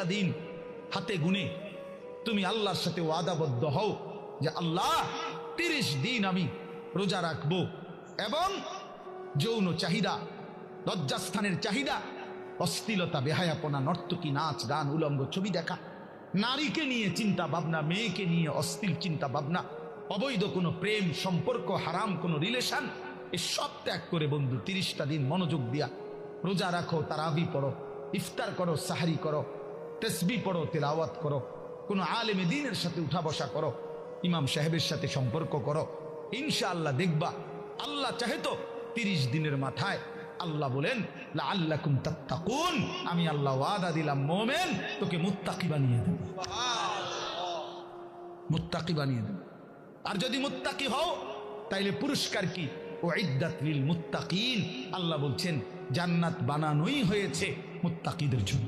30টা দিন হাতে গুনে তুমি আল্লাহর সাথে ওয়াদাবদ্ধ হও যে আল্লাহ 30 দিন আমি রোজা রাখবো, এবং যৌন চাহিদা, লজ্জাস্থানের চাহিদা, অশ্লীলতা, বেহায়াপনা, নর্তকী, নাচ গান, উলঙ্গ ছবি দেখা, নারীকে নিয়ে চিন্তা ভাবনা, মেয়েকে নিয়ে অশ্লীল চিন্তা ভাবনা, অবৈধ কোনো প্রেম সম্পর্ক, হারাম কোনো রিলেশন, এসব ত্যাগ করে বন্ধু 30টা দিন মনোযোগ দিয়া রোজা রাখো, তারাবি পড়ো, ইফতার করো, সাহারি করো, তাসবিহ পড়ো, তেলাওয়াত করো, কোনো আলেমে দ্বীনের সাথে উঠা বসা করো, ইমাম সাহেবের সাথে সম্পর্ক করো। ইনশাআল্লাহ দেখবা আল্লাহ চাহে তো 30 দিনের মাথায় আল্লাহ বলেন লাআল্লাকুম তাত্তাকুন, আমি আল্লাহ ওয়াদা দিলাম মুমিন তোকে মুত্তাকি বানিয়ে দেব, মুত্তাকি বানিয়ে দেব। আর যদি মুত্তাকি হও তাইলে পুরস্কার কি? উইদ্দাত লিল মুত্তাকিন, আল্লাহ বলছেন জান্নাত বানানোই হয়েছে মুত্তাকিদের জন্য।